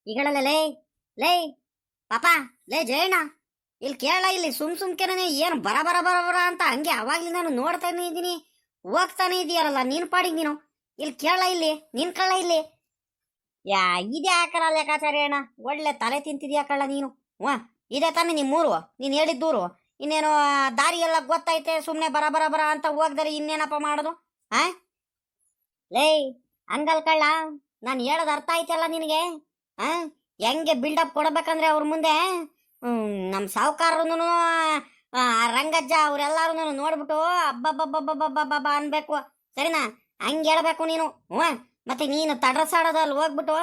ಈಗಳಲ್ಲ ಲೇ ಲೇ ಪಾಪ ಲೇ ಜಯಣ್ಣ ಇಲ್ಲಿ ಕೇಳ ಇಲ್ಲಿ ಸುಮ್ಕೆನೆ ಏನು ಬರ ಬರ ಬರ ಬರ ಅಂತ ಹಂಗೆ ಅವಾಗ್ಲಿ ನಾನು ನೋಡ್ತಾನೆ ಇದ್ದೀನಿ ಹೋಗ್ತಾನೆ ಇದೀಯಾರಲ್ಲ ನೀನ್ ಪಾಡಿಗೆ ನೀನು ಇಲ್ಲಿ ಕೇಳ ಇಲ್ಲಿ ನಿನ್ ಕಳ್ಳ ಇಲ್ಲಿ ಯಾ ಇದೇ ಹಾಕಲ್ಲ ಲೆಕ್ಕಾಚಾರ್ಯ ಅಣ್ಣ ಒಳ್ಳೆ ತಲೆ ತಿಂತಿದ್ಯಾ ಕಳ್ಳ ನೀನು ವಾ ಇದೇ ತಾನೇ ನಿಮ್ಮೂರು ನೀನು ಹೇಳಿದ್ದೂರು ಇನ್ನೇನು ದಾರಿ ಎಲ್ಲ ಗೊತ್ತೈತೆ ಸುಮ್ಮನೆ ಬರ ಬರ ಬರ ಅಂತ ಹೋಗ್ದರೆ ಇನ್ನೇನಪ್ಪ ಮಾಡೋದು ಆ ಲೇ ಹಂಗಲ್ ಕಳ್ಳ ನಾನು ಹೇಳೋದು ಅರ್ಥ ಆಯ್ತಲ್ಲ ನಿನಗೆ ಆ ಹೆಂಗೆ ಬಿಲ್ಡಪ್ ಕೊಡಬೇಕಂದ್ರೆ ಅವ್ರ ಮುಂದೆ ನಮ್ಮ ಸಾವುಕಾರನು ರಂಗಜ್ಜ ಅವರೆಲ್ಲರೂ ನೋಡ್ಬಿಟ್ಟು ಅಬ್ಬಬ್ಬಬ್ಬಬ್ಬಬ್ಬಬ್ಬ ಅನ್ಬೇಕು ಸರಿನಾ ಹಂಗೆ ಹೇಳ್ಬೇಕು ನೀನು ಹ್ಞೂ ಮತ್ತೆ ನೀನು ತಡ್ರಸಾಡೋದಲ್ಲಿ ಹೋಗ್ಬಿಟ್ಟು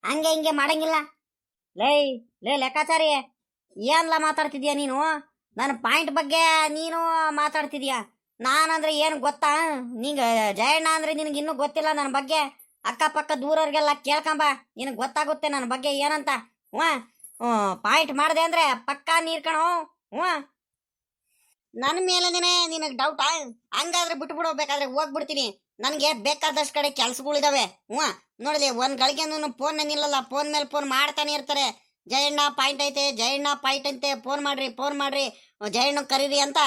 ಹಂಗೆ ಹಿಂಗೆ ಮಾಡಂಗಿಲ್ಲ ಲೇ ಲೇ ಲೆಕ್ಕಾಚಾರಿ ಏನ್ಲ ಮಾತಾಡ್ತಿದ್ಯಾ ನೀನು ನನ್ನ ಪಾಯಿಂಟ್ ಬಗ್ಗೆ ನೀನು ಮಾತಾಡ್ತಿದ್ಯಾ ನಾನಂದ್ರೆ ಏನು ಗೊತ್ತಾ ನಿಂಗೆ ಜಯಣ್ಣ ಅಂದ್ರೆ ನಿನಗೆ ಇನ್ನೂ ಗೊತ್ತಿಲ್ಲ ನನ್ನ ಬಗ್ಗೆ ಅಕ್ಕಪಕ್ಕ ದೂರವ್ರಿಗೆಲ್ಲ ಕೇಳ್ಕೊಂಬ ನಿನಗೆ ಗೊತ್ತಾಗುತ್ತೆ ನನ್ನ ಬಗ್ಗೆ ಏನಂತ ಹ್ಞೂ ಪಾಯಿಂಟ್ ಮಾಡಿದೆ ಅಂದ್ರೆ ಪಕ್ಕಾ ನೀರು ಕಣೋ ಹ್ಞೂ ನನ್ನ ಮೇಲೇನೆ ನಿನಗೆ ಡೌಟಾ ಹಂಗಾದ್ರೆ ಬಿಟ್ಬಿಡು ಬೇಕಾದ್ರೆ ಹೋಗ್ಬಿಡ್ತೀನಿ ನನಗೆ ಬೇಕಾದಷ್ಟು ಕಡೆ ಕೆಲ್ಸಗಳಿದಾವೆ ಹ್ಞೂ ನೋಡಲಿ ಒಂದು ಗಳಿಗೆನೂ ಫೋನ್ ನಿಲ್ಲಲ್ಲ ಫೋನ್ ಮೇಲೆ ಫೋನ್ ಮಾಡ್ತಾನೆ ಇರ್ತಾರೆ ಜಯಣ್ಣ ಪಾಯಿಂಟ್ ಐತೆ ಜಯಣ್ಣ ಪಾಯಿಂಟ್ ಐತೆ ಫೋನ್ ಮಾಡ್ರಿ ಜಯಣ್ಣ ಕರೀರಿ ಅಂತ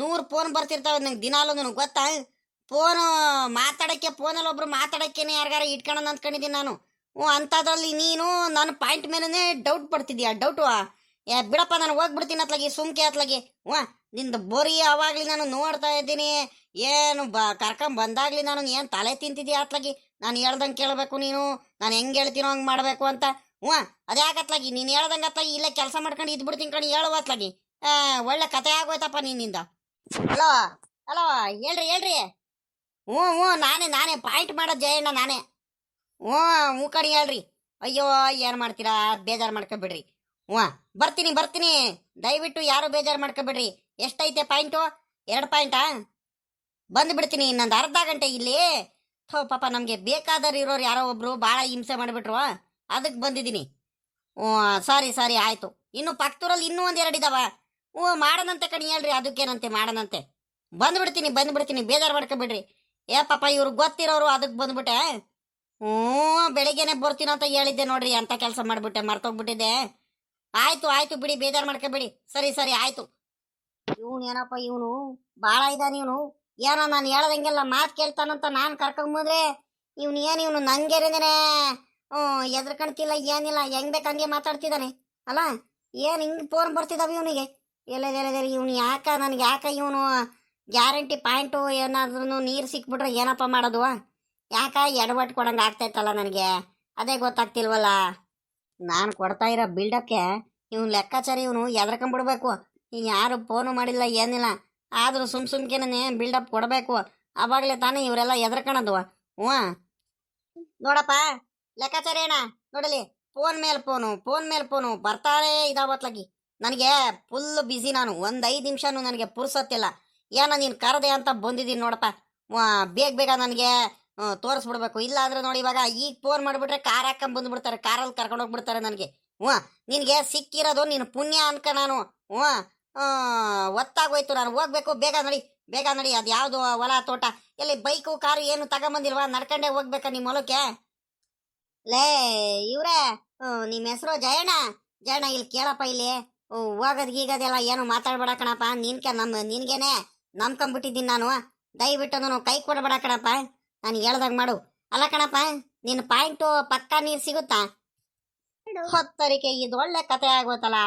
100 ಫೋನ್ ಬರ್ತಿರ್ತಾವೆ ನಂಗೆ ದಿನಾಲು ನನಗೆ ಗೊತ್ತಾ ಫೋನು ಮಾತಾಡೋಕ್ಕೆ ಫೋನಲ್ಲಿ ಒಬ್ರು ಮಾತಾಡೋಕ್ಕೇನೆ ಯಾರಿಗಾರ ಇಟ್ಕೊಳ್ಳೋಣ ಅಂದ್ಕೊಂಡಿದ್ದೀನಿ ನಾನು ಹ್ಞೂ ಅಂಥದ್ರಲ್ಲಿ ನೀನು ನನ್ನ ಪಾಯಿಂಟ್ ಮೇಲೇ ಡೌಟ್ ಪಡ್ತಿದ್ಯಾ ಡೌಟು ಬಿಡಪ್ಪ ನಾನು ಹೋಗ್ಬಿಡ್ತೀನಿ ಅತ್ಲಾಗಿ ಸುಮ್ಕೆ ಅತ್ಲಾಗಿ ಹ್ಞೂ ನಿಂದು ಬೋರಿ ಅವಾಗಲಿ ನಾನು ನೋಡ್ತಾ ಇದ್ದೀನಿ ಏನು ಕರ್ಕೊಂಬಂದಾಗ್ಲಿ ನಾನು ಏನು ತಲೆ ತಿಂತಿದ್ಯಾ ಅತ್ಲಾಗಿ ನಾನು ಹೇಳ್ದಂಗೆ ಕೇಳಬೇಕು ನೀನು ನಾನು ಹೆಂಗೆ ಹೇಳ್ತೀನೋ ಹಂಗೆ ಮಾಡಬೇಕು ಅಂತ ಹ್ಞೂ ಅದ್ಯಾಕತ್ಲಾಗಿ ನೀನು ಹೇಳ್ದಂಗೆ ಅತ್ಲಾಗಿ ಇಲ್ಲೇ ಕೆಲಸ ಮಾಡ್ಕೊಂಡು ಇದ್ಬಿಡ್ತೀನಿ ಕಣಿ ಹೇಳುವ ಅತ್ಲಾಗಿ ಒಳ್ಳೆ ಕತೆ ಆಗೋಯ್ತಪ್ಪ ನಿನ್ನಿಂದ ಹಲೋ ಹಲೋ ಹೇಳ್ರಿ ಹ್ಞೂ ನಾನೇ ಪಾಯಿಂಟ್ ಮಾಡೋದು ಜಯಣ್ಣ ನಾನೇ ಹ್ಞೂ ಕಣಿ ಹೇಳ್ರಿ ಅಯ್ಯೋ ಏನು ಮಾಡ್ತೀರಾ ಬೇಜಾರು ಮಾಡ್ಕೊಬಿಡ್ರಿ ಹ್ಞೂ ಬರ್ತೀನಿ ದಯವಿಟ್ಟು ಯಾರು ಬೇಜಾರು ಮಾಡ್ಕೊಬಿಡ್ರಿ ಎಷ್ಟೈತೆ ಪಾಯಿಂಟು 2 ಪಾಯಿಂಟಾ ಬಂದುಬಿಡ್ತೀನಿ ಇನ್ನೊಂದು ಅರ್ಧ ಗಂಟೆ ಇಲ್ಲಿ ಪಾಪ ನಮಗೆ ಬೇಕಾದವ್ರು ಇರೋರು ಯಾರೋ ಒಬ್ರು ಭಾಳ ಹಿಂಸೆ ಮಾಡಿಬಿಟ್ರು ಅದಕ್ಕೆ ಬಂದಿದ್ದೀನಿ ಹ್ಞೂ ಸಾರಿ ಆಯಿತು ಇನ್ನು ಪಕ್ಕದೂರಲ್ಲಿ ಇನ್ನೂ 1-2 ಇದಾವ ಹ್ಞೂ ಮಾಡೋಣಂತೆ ಕಣಿ ಹೇಳ್ರಿ ಅದಕ್ಕೇನಂತೆ ಮಾಡೋಣಂತೆ ಬಂದುಬಿಡ್ತೀನಿ ಬೇಜಾರು ಮಾಡ್ಕೊಬಿಡ್ರಿ ಪಾಪ ಇವ್ರು ಗೊತ್ತಿರೋರು ಅದಕ್ಕೆ ಬಂದ್ಬಿಟ್ಟೆ ಹ್ಞೂ ಬೆಳಿಗ್ಗೆನೆ ಬರ್ತೀನೋ ಅಂತ ಹೇಳಿದ್ದೆ ನೋಡ್ರಿ ಅಂತ ಕೆಲಸ ಮಾಡಿಬಿಟ್ಟೆ ಮರ್ತೋಗ್ಬಿಟ್ಟಿದ್ದೆ ಆಯ್ತು ಬಿಡಿ ಬೇಜಾರು ಮಾಡ್ಕೊಬೇಡಿ ಸರಿ ಆಯ್ತು ಇವನು ಏನಪ್ಪ ಇವನು ಭಾಳ ಇದ್ದಾನೆ ಇವನು ಏನೋ ನಾನು ಹೇಳ್ದಂಗೆಲ್ಲ ಮಾತು ಕೇಳ್ತಾನಂತ ನಾನು ಕರ್ಕೊಂಬಂದ್ರೆ ಇವನು ನಂಗೆರೇನೆ ಎದ್ರಕಣ್ತಿಲ್ಲ ಏನಿಲ್ಲ ಹೆಂಗ್ ಬೇಕಂಗೆ ಮಾತಾಡ್ತಿದ್ದಾನೆ ಅಲ್ಲ ಏನು ಹಿಂಗೆ ಫೋನ್ ಬರ್ತಿದ್ದಾವೆ ಇವನಿಗೆ ಎಲ್ಲದೇ ಇವನು ಯಾಕ ಇವನು ಗ್ಯಾರಂಟಿ ಪಾಯಿಂಟು ಏನಾದ್ರೂ ನೀರು ಸಿಕ್ಬಿಟ್ರೆ ಏನಪ್ಪ ಮಾಡೋದು ಯಾಕ ಎಡವಟ್ಟು ಕೊಡಂಗೆ ಆಗ್ತೈತಲ್ಲ ನನಗೆ ಅದೇ ಗೊತ್ತಾಗ್ತಿಲ್ವಲ್ಲ ನಾನು ಕೊಡ್ತಾ ಇರೋ ಬಿಲ್ಡಪ್ಗೆ ಇವನು ಲೆಕ್ಕಾಚಾರ ಇವನು ಎದ್ರಕೊಂಡ್ಬಿಡ್ಬೇಕು ಯಾರು ಫೋನು ಮಾಡಿಲ್ಲ ಏನಿಲ್ಲ ಆದರೂ ಸುಮ್ಕೆನೇ ಬಿಲ್ಡಪ್ ಕೊಡಬೇಕು ಆವಾಗಲೇ ತಾನೇ ಇವರೆಲ್ಲ ಎದ್ರಕಣದು ಹ್ಞೂ ನೋಡಪ್ಪ ಲೆಕ್ಕಾಚಾರ ಏನ ನೋಡಲಿ ಫೋನ್ ಮೇಲೆ ಫೋನು ಬರ್ತಾರೇ ಇದಾವತ್ಲಾಗಿ ನನಗೆ ಫುಲ್ ಬ್ಯುಸಿ ನಾನು 5 ನಿಮಿಷನೂ ನನಗೆ ಪುರ್ಸತ್ತಿಲ್ಲ ಏನೋ ನೀನು ಕರೆದೆ ಅಂತ ಬಂದಿದ್ದೀನಿ ನೋಡಪ್ಪ ಬೇಗ ನನಗೆ ತೋರಿಸ್ಬಿಡ್ಬೇಕು ಇಲ್ಲ ಅಂದ್ರೆ ನೋಡಿ ಇವಾಗ ಈಗ ಫೋನ್ ಮಾಡಿಬಿಟ್ರೆ ಕಾರ್ ಹಾಕೊಂಡ್ ಬಂದ್ಬಿಡ್ತಾರೆ ಕಾರಲ್ಲಿ ಕರ್ಕೊಂಡು ಹೋಗ್ಬಿಡ್ತಾರೆ ನನಗೆ ನಿನಗೆ ಸಿಕ್ಕಿರೋದು ನೀನು ಪುಣ್ಯ ಅನ್ಕ ನಾನು ಒತ್ತಾಗೋಯ್ತು ನಾನು ಹೋಗ್ಬೇಕು ಬೇಗ ನಡಿ ಅದು ಯಾವುದು ಹೊಲ ತೋಟ ಎಲ್ಲಿ ಬೈಕು ಕಾರು ಏನು ತಗೊಂಬಂದಿಲ್ವಾ ನಡ್ಕೊಂಡೇ ಹೋಗ್ಬೇಕಾ ನಿಮ್ಮ ಹೊಲಕ್ಕೆ ಲೇ ಇವ್ರೇ ನಿಮ್ಮ ಹೆಸರು ಜಯಣ್ಣ ಇಲ್ಲಿ ಕೇಳಪ್ಪ ಇಲ್ಲಿ ಹೋಗೋದೀಗದೆಲ್ಲ ಏನು ಮಾತಾಡ್ಬೇಡ ಕಣಪ್ಪ ನಿನ್ಗೇನೆ ನಂಬ್ಕೊಂಬಿಟ್ಟಿದ್ದೀನಿ ನಾನು ದಯವಿಟ್ಟು ನಾನು ಕೈ ಕೊಡಬೇಡ ಕಣಪ್ಪ ನಾನು ಹೇಳ್ದಾಗ ಮಾಡು ಅಲ್ಲ ಕಣಪ್ಪ ನಿನ್ನ ಪಾಯಿಂಟು ಪಕ್ಕಾ ನೀರು ಸಿಗುತ್ತಾ ಹೊತ್ತರಿಕೆ ಇದು ಒಳ್ಳೆ ಕತೆ ಆಗೋತಲ್ಲ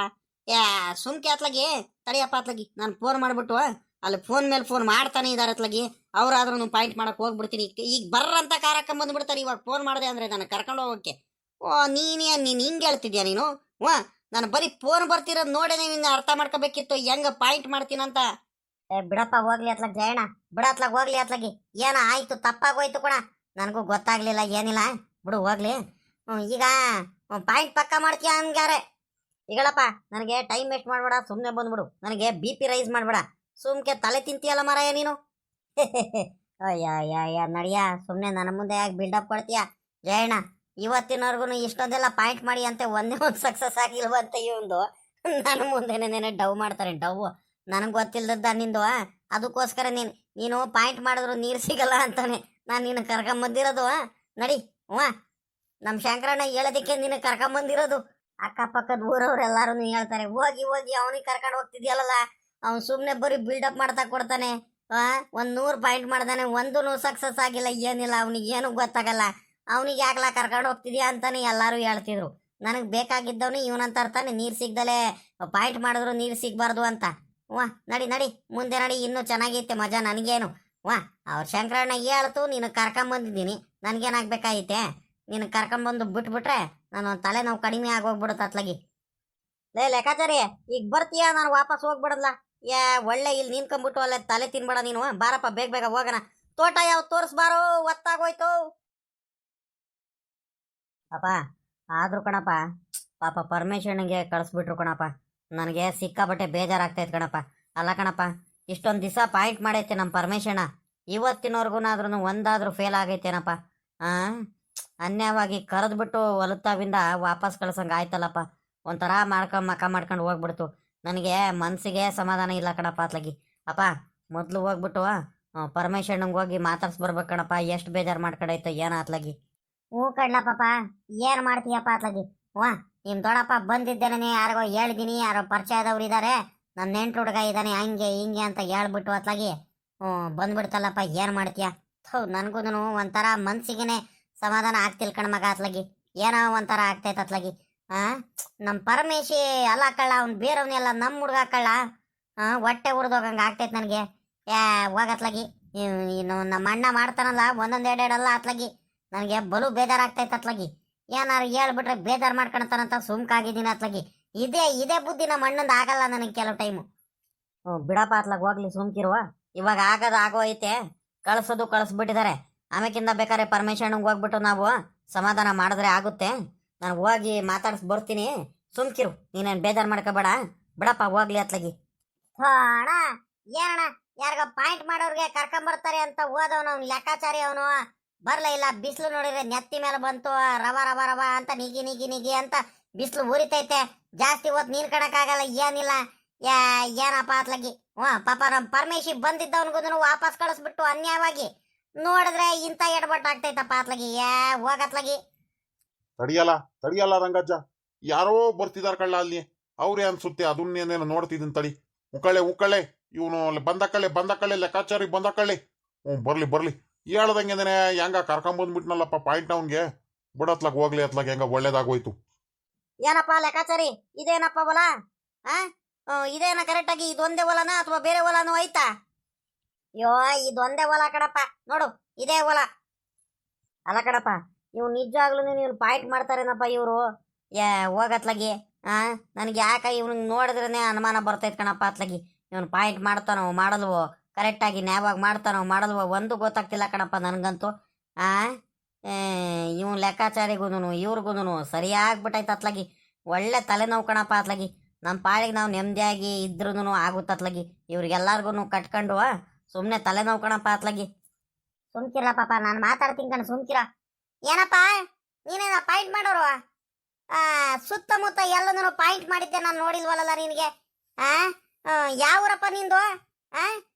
ಸುಮ್ಕೆ ಅತ್ಲಾಗಿ ತಡಿಯಪ್ಪ ಅತ್ಲಾಗಿ ನಾನು ಫೋನ್ ಮಾಡಿಬಿಟ್ಟು ಅಲ್ಲಿ ಫೋನ್ ಮೇಲೆ ಫೋನ್ ಮಾಡ್ತಾನೆ ಇದ್ದಾರೆ ಅತ್ಲಾಗಿ ಅವ್ರಾದ್ರೂ ಪಾಯಿಂಟ್ ಮಾಡಕ್ಕೆ ಹೋಗ್ಬಿಡ್ತೀನಿ ಈಗ ಬರ್ರಂತ ಕಾರ್ ಹಾಕೊಂಡ್ ಬಂದ್ಬಿಡ್ತಾರೆ ಇವಾಗ ಫೋನ್ ಮಾಡಿದೆ ಅಂದರೆ ನಾನು ಕರ್ಕೊಂಡು ಹೋಗೋಕ್ಕೆ ನೀನು ಹಿಂಗೆ ಹೇಳ್ತಿದ್ಯಾ ನೀನು ನಾನು ಬರೀ ಫೋನ್ ಬರ್ತಿರೋದು ನೋಡೇ ನಿನ್ನ ಅರ್ಥ ಮಾಡ್ಕೋಬೇಕಿತ್ತು ಹೆಂಗೆ ಪಾಯಿಂಟ್ ಮಾಡ್ತೀನಂತ ಬಿಡಪ್ಪ ಹೋಗ್ಲಿ ಅತ್ಲಾಗ ಜಯಣ್ಣ ಹೋಗ್ಲಿ ಅತ್ಲಾಗಿ ಏನ ಆಯ್ತು ತಪ್ಪಾಗೋಯ್ತು ಕೂಡ ನನಗೂ ಗೊತ್ತಾಗ್ಲಿಲ್ಲ ಏನಿಲ್ಲ ಬಿಡು ಹೋಗ್ಲಿ ಈಗ ಪಾಯಿಂಟ್ ಪಕ್ಕ ಮಾಡ್ತೀಯ ಹಂಗಾರೆ ಈಗಳಪ್ಪ ನನಗೆ ಟೈಮ್ ವೇಸ್ಟ್ ಮಾಡಬೇಡ ಸುಮ್ಮನೆ ಬಂದ್ಬಿಡು ನನಗೆ BP ರೈಸ್ ಮಾಡಬೇಡ ಸುಮ್ಕೆ ತಲೆ ತಿಂತೀಯಲ್ಲ ಮಾರಾಯ ನೀನು ಅಯ್ಯ ನಡಿಯ ಸುಮ್ಮನೆ ನನ್ನ ಮುಂದೆ ಯಾಕೆ ಬಿಲ್ಡಪ್ ಕೊಡ್ತೀಯ ಜಯಣ್ಣ ಇವತ್ತಿನವರೆಗೂ ಇಷ್ಟೊಂದೆಲ್ಲ ಪಾಯಿಂಟ್ ಮಾಡಿ ಅಂತ ಒಂದೇ ಒಂದು ಸಕ್ಸಸ್ ಆಗಿಲ್ವಂತ ಇವಂದು ನನ್ನ ಮುಂದೆನೇ ಡವ್ ಮಾಡ್ತಾರೆ ಡವ್ ನನಗೆ ಗೊತ್ತಿಲ್ಲದ ನಿಂದು ಅದಕ್ಕೋಸ್ಕರ ನೀನು ಪಾಯಿಂಟ್ ಮಾಡಿದ್ರು ನೀರು ಸಿಗಲ್ಲ ಅಂತಾನೆ ನಾನು ನೀನು ಕರ್ಕೊಂಬಂದಿರೋದು ನಡಿ ನಮ್ಮ ಶಂಕರಣ್ಣ ಹೇಳೋದಕ್ಕೆ ನಿನಗೆ ಕರ್ಕೊಂಬಂದಿರೋದು. ಅಕ್ಕಪಕ್ಕದ ಊರವ್ರು ಎಲ್ಲಾರು ಹೇಳ್ತಾರೆ, ಹೋಗಿ ಹೋಗಿ ಅವನಿಗೆ ಕರ್ಕೊಂಡು ಹೋಗ್ತಿದ್ಯಲ್ಲ, ಅವ್ನು ಸುಮ್ಮನೆ ಬರೀ ಬಿಲ್ಡಪ್ ಮಾಡ್ತಾ ಕೊಡ್ತಾನೆ. ಒಂದು 100 ಪಾಯಿಂಟ್ ಮಾಡ್ದಾನೆ, ಒಂದೂ ಸಕ್ಸಸ್ ಆಗಿಲ್ಲ, ಏನಿಲ್ಲ, ಅವನಿಗೆ ಏನು ಗೊತ್ತಾಗಲ್ಲ. ಅವನಿಗೆ ಯಾಕಲ ಕರ್ಕೊಂಡು ಹೋಗ್ತಿದ್ಯಾ ಅಂತಾನೆ ಎಲ್ಲರೂ ಹೇಳ್ತಿದ್ರು. ನನಗೆ ಬೇಕಾಗಿದ್ದವನು ಇವನಂತ ತಾನೆ, ನೀರು ಸಿಗ್ದಲೆ ಪಾಯಿಂಟ್ ಮಾಡಿದ್ರು ನೀರು ಸಿಗಬಾರ್ದು ಅಂತ. ನಡಿ ನಡಿ ಮುಂದೆ ನಡಿ, ಇನ್ನೂ ಚೆನ್ನಾಗೈತೆ ಮಜಾ ನನಗೇನು. ಅವ್ರ ಶಂಕರಣ್ಣ ಹೇಳ್ತು, ನೀನು ಕರ್ಕೊಂಬಂದಿದ್ದೀನಿ, ನನಗೇನಾಗಬೇಕಾಗೈತೆ? ನೀನು ಕರ್ಕೊಂಬಂದು ಬಿಟ್ಬಿಟ್ರೆ ನಾನು ತಲೆ ನೋವು ಕಡಿಮೆ ಆಗೋಗ್ಬಿಡುತ್ತೆ ಅತ್ಲಾಗಿ. ಲೆಕ್ಕಾಚಾರಿ, ಈಗ ಬರ್ತೀಯಾ? ನಾನು ವಾಪಸ್ ಹೋಗ್ಬಿಡಲ್ಲ. ಒಳ್ಳೆ ಇಲ್ಲಿ ನಿನ್ಕೊಂಬಿಟ್ಟು ಅಲ್ಲೇ ತಲೆ ತಿನ್ಬೇಡ ನೀನು. ಬಾರಪ್ಪ, ಬೇಗ ಬೇಗ ಹೋಗೋಣ. ತೋಟ ಯಾವ ತೋರಿಸ್ಬಾರೋ, ಒತ್ತಾಗೋಯ್ತು. ಪಾಪ ಆದ್ರೂ ಕಣಪ್ಪ, ಪಾಪ ಪರಮೇಶ್ವರನಿಗೆ ಕಳಿಸ್ಬಿಟ್ರು ಕಣಪ್ಪ. ನನಗೆ ಸಿಕ್ಕಾಬಟ್ಟೆ ಬೇಜಾರಾಗ್ತೈತೆ ಕಣಪ್ಪ. ಅಲ್ಲ ಕಣಪ್ಪ, ಇಷ್ಟೊಂದು ದಿವಸ ಪಾಯಿಂಟ್ ಮಾಡೈತೆ ನಮ್ಮ ಪರಮೇಶ್ವರನ, ಇವತ್ತಿನವರೆಗೂನಾದ್ರೂ ಒಂದಾದ್ರೂ ಫೇಲ್ ಆಗೈತೇನಪ್ಪ. ಅನ್ಯವಾಗಿ ಕರೆದ್ಬಿಟ್ಟು ಹೊಲತಾವಿಂದ ವಾಪಸ್ ಕಳ್ಸಂಗೆ ಆಯ್ತಲ್ಲಪ್ಪ. ಒಂಥರ ಮಾಡ್ಕೊಂಡು ಹೋಗ್ಬಿಡ್ತು. ನನಗೆ ಮನಸ್ಸಿಗೆ ಸಮಾಧಾನ ಇಲ್ಲ ಕಣಪ್ಪ ಅತ್ಲಾಗಿ. ಅಪ್ಪ ಮೊದಲು ಹೋಗ್ಬಿಟ್ಟು ಪರಮೇಶ್ವರನಿಗೆ ಹೋಗಿ ಮಾತಾಡ್ಸ್ಬರ್ಬೇಕು ಕಣಪ್ಪ. ಎಷ್ಟು ಬೇಜಾರು ಮಾಡ್ಕೊಂಡೈತೆ ಏನ ಅತ್ಲಾಗಿ. ಹ್ಞೂ ಕಡ್ಲ ಪಾಪ, ಏನು ಮಾಡ್ತೀಯಪ್ಪ ಅತ್ಲಾಗಿ. ನಿಮ್ಮ ದೊಡ್ಡಪ್ಪ ಬಂದಿದ್ದೇನೆ, ಯಾರಿಗೋ ಹೇಳಿದ್ದೀನಿ, ಯಾರೋ ಪರಿಚಯದವ್ರು ಇದ್ದಾರೆ, ನನ್ನ ನೆಂಟು ಹುಡುಗ ಇದ್ದಾನೆ, ಹಂಗೆ ಹಿಂಗೆ ಅಂತ ಹೇಳ್ಬಿಟ್ಟು ಅತ್ಲಾಗಿ ಬಂದ್ಬಿಡ್ತಲ್ಲಪ್ಪ. ಏನು ಮಾಡ್ತೀಯ? ನನಗೂ ಒಂಥರ ಮನ್ಸಿಗೆ ಸಮಾಧಾನ ಆಗ್ತಿಲ್ ಕಣ್ಮಗ ಅತ್ಲಾಗಿ. ಏನೋ ಒಂಥರ ಆಗ್ತೈತೆ ಅತ್ಲಾಗಿ. ನಮ್ಮ ಪರಮೇಶಿ ಅಲ್ಲ ಕಳ್ಳ, ಅವ್ನು ಬೇರವನ್ನೆಲ್ಲ ನಮ್ಮ ಹುಡುಗ ಕಳ್ಳ. ಹೊಟ್ಟೆ ಉರಿದೋಗಂಗೆ ಆಗ್ತೈತೆ ನನಗೆ. ಹೋಗತ್ಲಾಗಿ. ಇನ್ನು ನಮ್ಮ ಅಣ್ಣ ಮಾಡ್ತಾನಲ್ಲ ಒಂದೊಂದೆರಡೆರಡಲ್ಲ ಅತ್ಲಾಗಿ, ನನಗೆ ಬಲು ಬೇಜಾರಾಗ್ತೈತೆ ಅತ್ಲಾಗಿ. ಏನಾರು ಹೇಳ್ಬಿಟ್ರೆ ಬೇಜಾರು ಮಾಡ್ಕೊಳತಾನಂತ ಸುಮ್ಕಾಗಿದ್ದೀನಿ ಅತ್ಲಾಗಿ. ಇದೇ ಬುದ್ಧಿ ನಮ್ಮ ಅಣ್ಣಂದು ಆಗಲ್ಲ ನನಗೆ ಕೆಲವು ಟೈಮು. ಬಿಡಪ್ಪ ಅತ್ಲಾಗ, ಹೋಗ್ಲಿ ಸುಮ್ಕಿರುವ. ಇವಾಗ ಆಗೋ ಐತೆ, ಕಳಿಸ್ಬಿಟ್ಟಿದ್ದಾರೆ. ಆಮೇಕಿಂದ ಬೇಕಾದ್ರೆ ಪರಮೇಶ್ವರನಿಗೆ ಹೋಗ್ಬಿಟ್ಟು ನಾವು ಸಮಾಧಾನ ಮಾಡಿದ್ರೆ ಆಗುತ್ತೆ. ನಾನು ಹೋಗಿ ಮಾತಾಡ್ಸಿ ಬರ್ತೀನಿ, ಸುಮ್ಕಿರು, ನೀನೇನು ಬೇಜಾರು ಮಾಡ್ಕೋಬೇಡ. ಬಿಡಪ್ಪ ಹೋಗ್ಲಿ ಅತ್ಲಾಗಿ. ಅಣ್ಣ ಏನಣ್ಣ, ಯಾರಿಗ ಪಾಯಿಂಟ್ ಮಾಡೋರಿಗೆ ಕರ್ಕೊಂಬರ್ತಾರೆ ಅಂತ ಹೋದವನು, ಅವ್ನು ಲೆಕ್ಕಾಚಾರಿ, ಅವನು ಬರ್ಲೇ ಇಲ್ಲ. ಬಿಸಿಲು ನೋಡಿದ್ರೆ ನೆತ್ತಿ ಮೇಲೆ ಬಂತು, ರವ ರವ ರವ ಅಂತ ನಿಗಿ ಅಂತ ಬಿಸಿಲು ಉರಿತೈತೆ. ಜಾಸ್ತಿ ಹೊತ್ತು ನೀರು ಕಣಕ್ಕಾಗಲ್ಲ, ಏನಿಲ್ಲ. ಏನಪ್ಪ ಅತ್ಲಾಗಿ. ಪಾಪ ನಮ್ಮ ಪರಮೇಶಿ ಬಂದಿದ್ದವನ್ಗೂ ವಾಪಸ್ ಕಳಿಸ್ಬಿಟ್ಟು ಅನ್ಯಾಯವಾಗಿ ನೋಡಿದ್ರೆ ಇಂಥ ಎಡಬಟ್ಟು ಆಗ್ತೈತಪ್ಪ ಅತ್ಲಾಗಿ. ಹೋಗತ್ಲಾಗಿ. ತಡಿಯಲ್ಲ ರಂಗಜ್ಜ, ಯಾರೋ ಬರ್ತಿದಾರ ಕಳ್ಳ ಅಲ್ಲಿ, ಅವ್ರೇ ಅನ್ಸುತ್ತೆ. ಅದನ್ನೇನೇನು ನೋಡ್ತಿದ್ದೀನಿ ತಡಿ. ಉಕ್ಕಳೆ ಇವನು ಬಂದಕ್ಕಳೆ ಲೆಕ್ಕಾಚಾರಿ ಬಂದಕ್ಕಳೆ. ಬರ್ಲಿ ಹೇಳ್ದಂಗೆಂದೇನೆ ಹೆಂಗ ಕರ್ಕೊಂಬಂದ್ಬಿಟ್ನಲ್ಲಪ್ಪ ಪಾಯಿಂಟ್ ಅವನ್ಗೆ. ಬಿಡತ್ಲಾಗ ಹೋಗ್ಲಿ ಅತ್ಲಾಗ, ಹೆಂಗ ಒಳ್ಳೇದಾಗೋಯ್ತು. ಏನಪ್ಪ ಲೆಕ್ಕಾಚಾರಿ, ಇದೇನಪ್ಪ ಹೊಲ? ಇದೇನ ಕರೆಕ್ಟಾಗಿ ಇದೊಂದೇ ಹೊಲನ ಅಥವಾ ಬೇರೆ ಹೊಲನೂ ಐತಾ? ಇದೊಂದೇ ಹೊಲ ಕಣಪ್ಪ, ನೋಡು ಇದೇ ಹೊಲ. ಅಲ್ಲ ಕಣಪ್ಪ, ಇವ್ ನಿಜವಾಗ್ಲೂ ನೀವು ಪಾಯಿಂಟ್ ಮಾಡ್ತಾರೇನಪ್ಪ ಇವರು? ಹೋಗತ್ಲಾಗಿ. ನನಗೆ ಯಾಕೆ ಇವ್ನಿಗೆ ನೋಡಿದ್ರೇ ಅನುಮಾನ ಬರ್ತೈತೆ ಕಣಪ್ಪ ಅತ್ಲಾಗಿ. ಇವನು ಪಾಯಿಂಟ್ ಮಾಡ್ತಾನೋ ಮಾಡಲ್ವೋ, ಕರೆಕ್ಟಾಗಿ ನ್ಯಾಯವಾಗಿ ಮಾಡ್ತಾನೋ ಮಾಡಲ್ವೋ ಒಂದು ಗೊತ್ತಾಗ್ತಿಲ್ಲ ಕಣಪ್ಪ ನನಗಂತೂ. ಇವ್ನು ಲೆಕ್ಕಾಚಾರಿಗೂ ಇವ್ರಿಗೂ ಸರಿಯಾಗ್ಬಿಟ್ಟೈತೆ ಅತ್ಲಾಗಿ. ಒಳ್ಳೆ ತಲೆನೋವು ಕಣಪ್ಪ ಅತ್ಲಾಗಿ. ನಮ್ಮ ಪಾಳಿಗೆ ನಾವು ನೆಮ್ಮದಿಯಾಗಿ ಇದ್ರೂ ಆಗುತ್ತತ್ಲಾಗಿ. ಇವ್ರಿಗೆಲ್ಲರಿಗೂ ಕಟ್ಕೊಂಡು ಸುಮ್ಮನೆ ತಲೆನೋವು ಕಣಪ್ಪ ಅತ್ಲಾಗಿ. ಸುಮ್ಕಿರ ಪಾಪ, ನಾನು ಮಾತಾಡ್ತೀನಿ ಕಣ, ಸುಮ್ಕಿರ. ಏನಪ್ಪ ನೀನೇನ ಪಾಯಿಂಟ್ ಮಾಡೋರು? ಸುತ್ತಮುತ್ತ ಎಲ್ಲನೂ ಪಾಯಿಂಟ್ ಮಾಡಿದ್ದೆ, ನಾನು ನೋಡಿಲ್ವಲ್ಲ ನಿನಗೆ. ಯಾವ ಊರಪ್ಪ ನಿಂದು?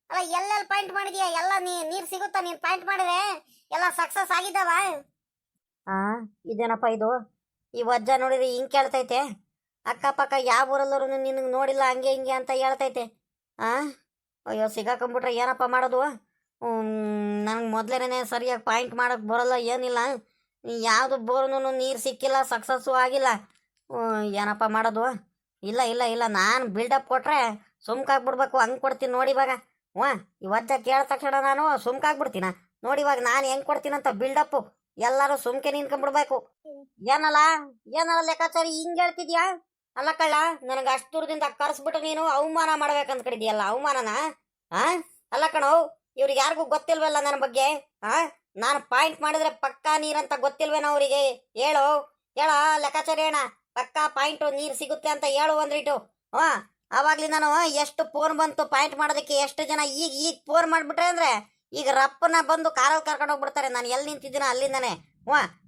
ಅಲ್ಲ ಎಲ್ಲೆಲ್ಲಿ ಪಾಯಿಂಟ್ ಮಾಡಿದ್ಯಾ? ಎಲ್ಲ ನೀರು ಸಿಗುತ್ತಾ ನೀನು ಪಾಯಿಂಟ್ ಮಾಡಿದ್ರೆ? ಎಲ್ಲ ಸಕ್ಸಸ್ ಆಗಿದ್ದಾವ? ಇದೇನಪ್ಪ ಇದು? ಈ ವಜ್ಜ ನೋಡಿದ್ರೆ ಹಿಂಗೆ ಕೇಳ್ತೈತೆ. ಅಕ್ಕಪಕ್ಕ ಯಾವ ಊರಲ್ಲರೂ ನಿನಗೆ ನೋಡಿಲ್ಲ ಹಂಗೆ ಹಿಂಗೆ ಅಂತ ಹೇಳ್ತೈತೆ. ಅಯ್ಯೋ ಸಿಗಾಕೊಂಬಿಟ್ರೆ ಏನಪ್ಪ ಮಾಡೋದು? ನನಗೆ ಮೊದಲೇನೆ ಸರಿಯಾಗಿ ಪಾಯಿಂಟ್ ಮಾಡೋಕ್ಕೆ ಬರೋಲ್ಲ, ಏನಿಲ್ಲ. ಯಾವುದು ಬೋರ್ನು ನೀರು ಸಿಕ್ಕಿಲ್ಲ, ಸಕ್ಸಸ್ಸು ಆಗಿಲ್ಲ. ಏನಪ್ಪ ಮಾಡೋದು? ಇಲ್ಲ ನಾನು ಬಿಲ್ಡಪ್ ಕೊಟ್ರೆ ಸುಮ್ಕಾಗ್ಬಿಡ್ಬೇಕು, ಹಂಗೆ ಕೊಡ್ತೀನಿ ನೋಡಿ ಇವಾಗ. ಇವತ್ತ ಕೇಳಿದ ತಕ್ಷಣ ನಾನು ಸುಮ್ಕಾಗ್ಬಿಡ್ತೀನ ನೋಡಿ. ಇವಾಗ ನಾನು ಹೆಂಗೆ ಕೊಡ್ತೀನಂತ ಬಿಲ್ಡಪ್ಪು ಎಲ್ಲರೂ ಸುಮ್ಕೆ ನಿಂತ್ಕೊಂಡ್ಬಿಡ್ಬೇಕು. ಏನಲ್ಲ ಲೆಕ್ಕಾಚಾರಿ ಹಿಂಗೆ ಹೇಳ್ತಿದ್ಯಾ? ಅಲ್ಲ ಕಳ್ಳ, ನನಗೆ ಅಷ್ಟು ದೂರದಿಂದ ಕರೆಸ್ಬಿಟ್ಟು ನೀನು ಅವಮಾನ ಮಾಡ್ಬೇಕಂತ ಕಡಿದ್ಯಲ್ಲ, ಅವಮಾನನ? ಅಲ್ಲ ಕಣೋ, ಇವ್ರಿಗೆ ಯಾರಿಗೂ ಗೊತ್ತಿಲ್ವಲ್ಲ ನನ್ನ ಬಗ್ಗೆ. ನಾನು ಪಾಯಿಂಟ್ ಮಾಡಿದ್ರೆ ಪಕ್ಕಾ ನೀರಂತ ಗೊತ್ತಿಲ್ವೇನೋ ಅವರಿಗೆ? ಹೇಳ ಲೆಕ್ಕಾಚಾರಿ ಅಣ್ಣ, ಪಕ್ಕಾ ಪಾಯಿಂಟು ನೀರು ಸಿಗುತ್ತೆ ಅಂತ ಹೇಳು ಒಂದ್ರಿಟು. ಆವಾಗ್ಲಿ ನಾನು ಎಷ್ಟು ಫೋನ್ ಬಂತು ಪಾಯಿಂಟ್ ಮಾಡೋದಕ್ಕೆ, ಎಷ್ಟು ಜನ ಈಗ ಫೋನ್ ಮಾಡಿಬಿಟ್ರೆ ಅಂದ್ರೆ ಈಗ ರಪ್ಪನ ಬಂದು ಕಾರಲ್ಲಿ ಕರ್ಕೊಂಡು ಹೋಗ್ಬಿಡ್ತಾರೆ. ನಾನು ಎಲ್ಲಿ ನಿಂತಿದ್ದೀನ ಅಲ್ಲಿಂದನೇ.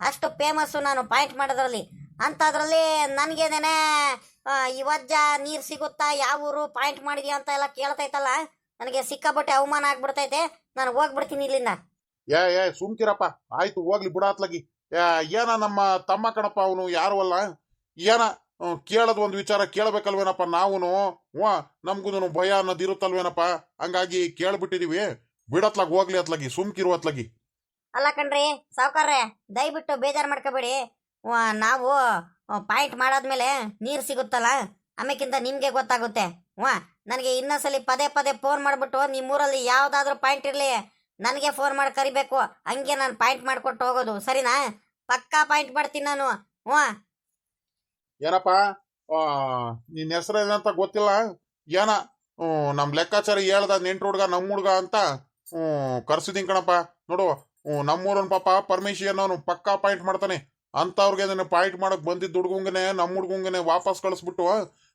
ಅಷ್ಟು ಫೇಮಸ್ಸು ನಾನು ಪಾಯಿಂಟ್ ಮಾಡೋದ್ರಲ್ಲಿ. ಅಂಥದ್ರಲ್ಲಿ ನನಗೇನೇನೆ ಈ ವಜ್ಜ ನೀರು ಸಿಗುತ್ತಾ, ಯಾವ ಊರು ಪಾಯಿಂಟ್ ಮಾಡಿದ್ಯಾ ಅಂತ ಎಲ್ಲ ಕೇಳ್ತೈತಲ್ಲ, ನನಗೆ ಸಿಕ್ಕಾಬಟ್ಟೆ ಅವಮಾನ ಆಗ್ಬಿಡ್ತೈತೆ. ನಾನು ಹೋಗ್ಬಿಡ್ತೀನಿ ಇಲ್ಲಿಂದ. ಸುಮ್ಕಿರಪ್ಪ, ಆಯ್ತು ಹೋಗ್ಲಿ ಬಿಡ ಅತ್ಲಾಗಿ. ಏನ ನಮ್ಮ ತಮ್ಮ ಕಣಪ್ಪ ಅವನು ಯಾರು ಅಲ್ಲ ಏನ ಕೇಳೋದು ಒಂದು ವಿಚಾರ ಕೇಳಬೇಕಲ್ವೇನಪ್ಪ ನಾವುನು ನಮ್ಗೂ ಭಯ ಅನ್ನೋದು ಇರುತ್ತಲ್ವೇನಪ್ಪ ಹಂಗಾಗಿ ಕೇಳ್ಬಿಟ್ಟಿದೀವಿ ಬಿಡತ್ಲಾಗ ಹೋಗ್ಲಿ ಅತ್ಲಾಗಿ ಸುಮ್ಕಿರು ಅತ್ಲಾಗಿ. ಅಲ್ಲ ಕಣ್ರಿ ಸಾವ್ಕಾರ್ರೆ, ದಯವಿಟ್ಟು ಬೇಜಾರು ಮಾಡ್ಕೋಬೇಡಿ. ನಾವು ಪಾಯಿಂಟ್ ಮಾಡಾದ್ಮೇಲೆ ನೀರು ಸಿಗುತ್ತಲ್ಲ ಆಮೇಕಿಂತ ನಿಮ್ಗೆ ಗೊತ್ತಾಗುತ್ತೆ. ನನಗೆ ಇನ್ನೊಂದ್ಸಲಿ ಪದೇ ಪದೇ ಫೋನ್ ಮಾಡ್ಬಿಟ್ಟು ನಿಮ್ಮೂರಲ್ಲಿ ಯಾವ್ದಾದ್ರು ಪಾಯಿಂಟ್ ಇರ್ಲಿ ನನಗೆ ಫೋನ್ ಮಾಡಿ ಕರಿಬೇಕು. ಹಂಗೆ ನಾನು ಪಾಯಿಂಟ್ ಮಾಡ್ಕೊಟ್ಟು ಹೋಗೋದು, ಸರಿನಾ? ಪಕ್ಕಾ ಪಾಯಿಂಟ್ ಮಾಡ್ತೀನಿ ನಾನು. ಏನಪ್ಪ ನಿನ್ನ ಹೆಸರು ಏನಂತ ಗೊತ್ತಿಲ್ಲ, ಏನ ನಮ್ ಲೆಕ್ಕಾಚಾರ ಹೇಳ್ದ ನೆಂಟ್ರ ಹುಡ್ಗ ನಮ್ಮ ಹುಡ್ಗ ಅಂತ ಕರ್ಸಿದೀನಿ ಕಣಪ್ಪ. ನೋಡು ನಮ್ಮೂರನ್ ಪಾಪ ಪರಮೇಶಿ ಅನ್ನೋನು ಪಕ್ಕಾ ಪಾಯಿಂಟ್ ಮಾಡ್ತಾನೆ. ಅಂತವ್ರಿಗೆ ಅದನ್ನ ಪಾಯಿಂಟ್ ಮಾಡಕ್ ಬಂದಿದ್ದ ಹುಡ್ಗಂಗನೆ ನಮ್ಮ ಹುಡ್ಗಂಗನೆ ವಾಪಸ್ ಕಳಿಸ್ಬಿಟ್ಟು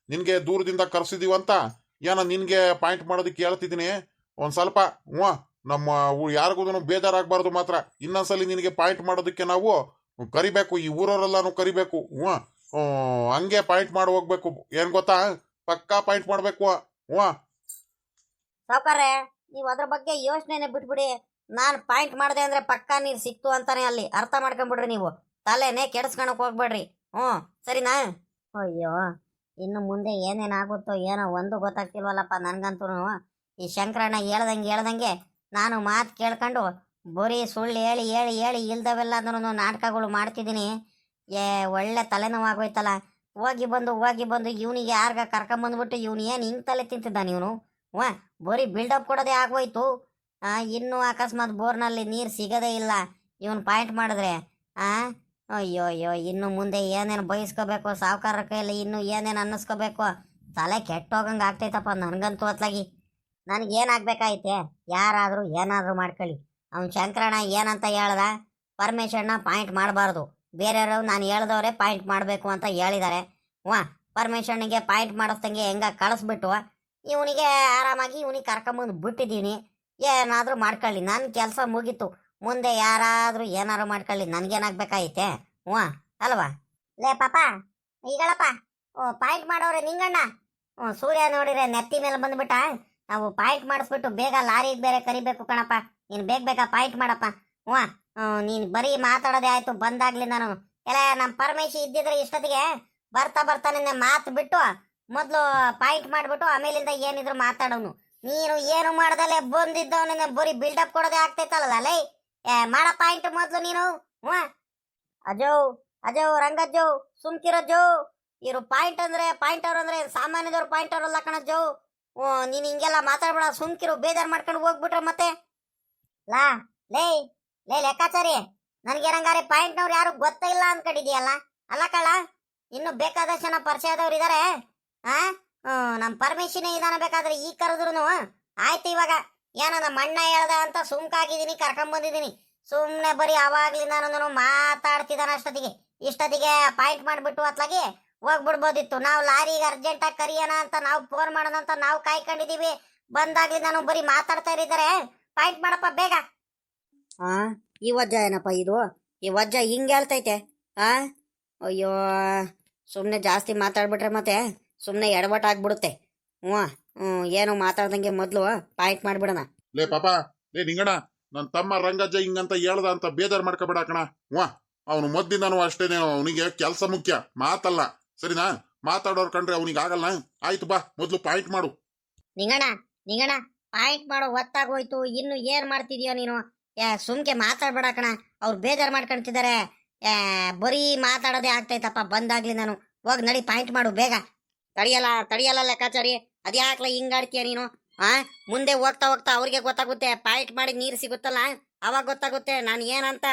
ನಿನ್ಗೆ ದೂರದಿಂದ ಕರ್ಸಿದೀವಂತ ಏನ ನಿನ್ಗೆ ಪಾಯಿಂಟ್ ಮಾಡೋದಕ್ಕೆ ಹೇಳ್ತಿದ್ದೀನಿ. ಒಂದ್ ಸ್ವಲ್ಪ ನಮ್ಮ ಯಾರಿಗೂ ಬೇಜಾರಾಗಬಾರ್ದು ಮಾತ್ರ. ಇನ್ನೊಂದ್ಸಲಿ ನಿನಗೆ ಪಾಯಿಂಟ್ ಮಾಡೋದಕ್ಕೆ ನಾವು ಕರಿಬೇಕು, ಈ ಊರವರೆಲ್ಲಾನು ಕರಿಬೇಕು. ಹಂಗೆ ಪಾಯಿಂಟ್ ಮಾಡಿ ಹೋಗ್ಬೇಕು, ಏನ್ ಗೊತ್ತಾ? ಪಕ್ಕಾ ಪಾಯಿಂಟ್ ಮಾಡ್ಬೇಕು. ಸಾವ್ಕಾರ್ರೆ, ನೀವು ಅದ್ರ ಬಗ್ಗೆ ಯೋಚನೆನೆ ಬಿಟ್ಬಿಡಿ. ನಾನು ಪಾಯಿಂಟ್ ಮಾಡಿದೆ ಅಂದ್ರೆ ಪಕ್ಕಾ ನೀರು ಸಿಕ್ತು ಅಂತಾನೆ ಅಲ್ಲಿ ಅರ್ಥ ಮಾಡ್ಕೊಂಡ್ಬಿಡ್ರಿ. ನೀವು ತಲೆನೇ ಕೆಡಿಸ್ಕೊಳಕ್ ಹೋಗ್ಬೇಡ್ರಿ. ಸರಿನಾ? ಅಯ್ಯೋ, ಇನ್ನು ಮುಂದೆ ಏನೇನಾಗುತ್ತೋ ಏನೋ ಒಂದು ಗೊತ್ತಾಗ್ತಿಲ್ವಲ್ಲಪ್ಪ ನನ್ಗಂತೂ. ಈ ಶಂಕರಣ್ಣ ಹೇಳ್ದಂಗೆ ನಾನು ಮಾತು ಕೇಳ್ಕೊಂಡು ಬರೀ ಸುಳ್ಳು ಹೇಳಿ ಹೇಳಿ ಹೇಳಿ ಇಲ್ದವೆಲ್ಲದನ್ನು ನಾಟಕಗಳು ಮಾಡ್ತಿದ್ದೀನಿ. ಒಳ್ಳೆ ತಲೆನೋವಾಗೋಯ್ತಲ್ಲ. ಹೋಗಿ ಬಂದು ಇವನಿಗೆ ಯಾರ್ಗ ಕರ್ಕೊಂಬಂದ್ಬಿಟ್ಟು ಇವನು ಏನು ಹಿಂಗೆ ತಲೆ ತಿಂತಿದ್ದಾನೆ ಇವನು. ಬರೀ ಬಿಲ್ಡಪ್ ಕೊಡೋದೇ ಆಗೋಯ್ತು. ಇನ್ನೂ ಅಕಸ್ಮಾತ್ ಬೋರ್ನಲ್ಲಿ ನೀರು ಸಿಗೋದೇ ಇಲ್ಲ ಇವನು ಪಾಯಿಂಟ್ ಮಾಡಿದ್ರೆ. ಅಯ್ಯೋ ಇನ್ನು ಮುಂದೆ ಏನೇನು ಬಯಸ್ಕೋಬೇಕು ಸಾವುಕಾರ ಕೈಯಲ್ಲಿ, ಇನ್ನು ಏನೇನು ಅನ್ನಿಸ್ಕೋಬೇಕು. ತಲೆ ಕೆಟ್ಟೋಗಂಗೆ ಆಗ್ತೈತಪ್ಪ ನನಗಂತೂ ಅತ್ಲಾಗಿ. ನನಗೇನಾಗಬೇಕಾಯ್ತೆ? ಯಾರಾದರೂ ಏನಾದರೂ ಮಾಡ್ಕೊಳ್ಳಿ. ಅವ್ನು ಶಂಕರಣ್ಣ ಏನಂತ ಹೇಳ್ದ? ಪರಮೇಶಣ್ಣ ಪಾಯಿಂಟ್ ಮಾಡಬಾರ್ದು, ಬೇರೆಯವರು ನಾನು ಹೇಳ್ದವ್ರೆ ಪಾಯಿಂಟ್ ಮಾಡಬೇಕು ಅಂತ ಹೇಳಿದ್ದಾರೆ. ಪರಮೇಶಣ್ಣಗೆ ಪಾಯಿಂಟ್ ಮಾಡಿಸ್ದಂಗೆ ಹೆಂಗ ಕಳಿಸ್ಬಿಟ್ಟು ಇವನಿಗೆ ಆರಾಮಾಗಿ ಇವನಿಗೆ ಕರ್ಕೊಂಬಂದು ಬಿಟ್ಟಿದ್ದೀನಿ. ಏನಾದರೂ ಮಾಡ್ಕೊಳ್ಳಿ, ನನ್ನ ಕೆಲಸ ಮುಗೀತು. ಮುಂದೆ ಯಾರಾದರೂ ಏನಾದ್ರು ಮಾಡ್ಕೊಳ್ಳಿ, ನನಗೇನಾಗಬೇಕಾಯ್ತೆ? ಅಲ್ವಾ? ಲೇ ಪಾಪ ಈಗಳಪ್ಪ, ಪಾಯಿಂಟ್ ಮಾಡೋರೆ ನಿಂಗಣ್ಣ. ಸೂರ್ಯ ನೋಡಿದ್ರೆ ನೆತ್ತಿ ಮೇಲೆ ಬಂದ್ಬಿಟ್ಟ. ನಾವು ಪಾಯಿಂಟ್ ಮಾಡಿಸ್ಬಿಟ್ಟು ಬೇಗ ಲಾರಿಗೆ ಬೇರೆ ಕರಿಬೇಕು ಕಣಪ್ಪ. ನೀನು ಬೇಗ ಪಾಯಿಂಟ್ ಮಾಡಪ್ಪ. ನೀನು ಬರೀ ಮಾತಾಡೋದೇ ಆಯ್ತು ಬಂದಾಗ್ಲಿ. ನಾನು ಎಲ್ಲ ನಮ್ಮ ಪರಮೇಶಿ ಇದ್ದಿದ್ರೆ ಇಷ್ಟೊತ್ತಿಗೆ ಬರ್ತಾ ನಿನ್ನೆ ಮಾತು ಬಿಟ್ಟು ಮೊದಲು ಪಾಯಿಂಟ್ ಮಾಡಿಬಿಟ್ಟು ಆಮೇಲಿಂದ ಏನಿದ್ರು ಮಾತಾಡೋನು. ನೀನು ಏನು ಮಾಡ್ದಲ್ಲೇ ಬಂದಿದ್ದವನ ಬರೀ ಬಿಲ್ಡಪ್ ಕೊಡೋದೇ ಆಗ್ತೈತಲ್ಲ. ಲೈ ಮಾಡ ಪಾಯಿಂಟ್ ಮೊದಲು ನೀನು. ಅಜೋ ರಂಗಜ್ಜೋ ಸುಮ್ಕಿರಜ್ಜೋ. ಇವರು ಪಾಯಿಂಟ್ ಅವ್ರು ಅಂದ್ರೆ ಸಾಮಾನ್ಯದವ್ರು ಪಾಯಿಂಟ್ ಅವರಲ್ಲ ಕಣಜ್ಜೋ. ನೀನು ಹಿಂಗೆಲ್ಲ ಮಾತಾಡ್ಬೇಡ, ಸುಮ್ಕಿರು. ಬೇಜಾರು ಮಾಡ್ಕೊಂಡು ಹೋಗ್ಬಿಟ್ರೆ ಮತ್ತೆ ಲೇ ಲೆಕ್ಕಾಚಾರಿ, ನನಗೇನಂಗಾರೆ ಪಾಯಿಂಟ್ನವ್ರು ಯಾರು ಗೊತ್ತೇ ಇಲ್ಲ ಅನ್ಕೊಂಡಿದ್ಯಲ್ಲ. ಅಲ್ಲ ಕಳ್ಳ, ಇನ್ನು ಬೇಕಾದಷ್ಟು ಜನ ಪರಿಚಯದವ್ರು ಇದಾರೆ. ನಮ್ಮ ಪರ್ಮಿಷನ್ ಇದಾನ, ಬೇಕಾದ್ರೆ ಈ ಕರೆದ್ರು ಆಯ್ತು. ಇವಾಗ ಏನೋ ನಮ್ಮ ಅಣ್ಣ ಹೇಳ್ದ ಅಂತ ಸುಮ್ಕಾಗಿದ್ದೀನಿ, ಕರ್ಕೊಂಬಂದಿದ್ದೀನಿ. ಸುಮ್ಮನೆ ಬರೀ ಅವಾಗ್ಲಿಂದ ನಾನು ಮಾತಾಡ್ತಿದ್ದಾನ. ಇಷ್ಟೊತ್ತಿಗೆ ಪಾಯಿಂಟ್ ಮಾಡಿಬಿಟ್ಟು ಅತ್ಲಾಗಿ ಹೋಗ್ಬಿಡ್ಬೋದಿತ್ತು. ನಾವು ಲಾರಿಗೆ ಅರ್ಜೆಂಟಾಗಿ ಕರಿಯೋಣ ಅಂತ ನಾವು ಫೋನ್ ಮಾಡೋಣ ಅಂತ ನಾವು ಕಾಯ್ಕೊಂಡಿದೀವಿ. ಬಂದಾಗ್ಲಿ ನಾನು ಬರೀ ಮಾತಾಡ್ತಾ ಇದ್ದಾರೆ. ಪಾಯಿಂಟ್ ಮಾಡಪ್ಪ ಬೇಗ. ಈ ವಜ್ಜ ಏನಪ್ಪ ಇದು? ಈ ವಜ್ಜ ಹಿಂಗೆ ಹೇಳ್ತೈತೆ. ಅಯ್ಯೋ, ಸುಮ್ಮನೆ ಜಾಸ್ತಿ ಮಾತಾಡ್ಬಿಟ್ರೆ ಮತ್ತೆ ಸುಮ್ಮನೆ ಎಡವಟ್ಟಾಗ್ಬಿಡುತ್ತೆ. ಏನು ಮಾತಾಡ್ದಂಗೆ ಮೊದಲು ಪಾಯಿಂಟ್ ಮಾಡ್ಬಿಡೋಣ. ಲೇ ಪಾಪ, ಲೇ ನಿಂಗಣ, ನನ್ನ ತಮ್ಮ ರಂಗಜ್ಜ ಹಿಂಗಂತ ಹೇಳ್ದ ಅಂತ ಬೇಜಾರು ಮಾಡ್ಕೋಬೇಡ ಕಣ. ಅವನು ಮೊದ್ಲಿಂದನೂ ಅಷ್ಟೇನೆ, ಅವನಿಗೆ ಕೆಲಸ ಮುಖ್ಯ, ಮಾತಲ್ಲ. ಸರಿನಾ? ಮಾತಾಡೋರ್ ಕಂಡ್ರೆ ಅವನಿಗೆ ಆಗಲ್ಲ. ಆಯ್ತು ಬಾ, ಮೊದ್ಲು ಪಾಯಿಂಟ್ ಮಾಡು. ನಿಂಗಣ ಪಾಯಿಂಟ್ ಮಾಡೋ ಹೊತ್ತಾಗೋಯ್ತು. ಇನ್ನು ಏನ್ ಮಾಡ್ತಿದ್ಯೋ ನೀನು? ಸುಮ್ಕೆ ಮಾತಾಡ್ಬೇಡ ಕಣ, ಅವ್ರು ಬೇಜಾರು ಮಾಡ್ಕೊಂತಿದ್ದಾರೆ. ಬರೀ ಮಾತಾಡೋದೇ ಆಗ್ತೈತಪ್ಪ ಬಂದಾಗ್ಲಿ. ನಾನು ಹೋಗಿ ನಡಿ ಪಾಯಿಂಟ್ ಮಾಡು ಬೇಗ. ತಡಿಯಲ್ಲ ಲೆಕ್ಕಾಚಾರಿ, ಅದ್ಯಾಕ್ಲ ಹಿಂಗಾಡ್ತೀಯ ನೀನು? ಮುಂದೆ ಹೋಗ್ತಾ ಅವ್ರಿಗೆ ಗೊತ್ತಾಗುತ್ತೆ. ಪಾಯಿಂಟ್ ಮಾಡಿ ನೀರು ಸಿಗುತ್ತಲ್ಲ, ಅವಾಗ ಗೊತ್ತಾಗುತ್ತೆ ನಾನು ಏನಂತ.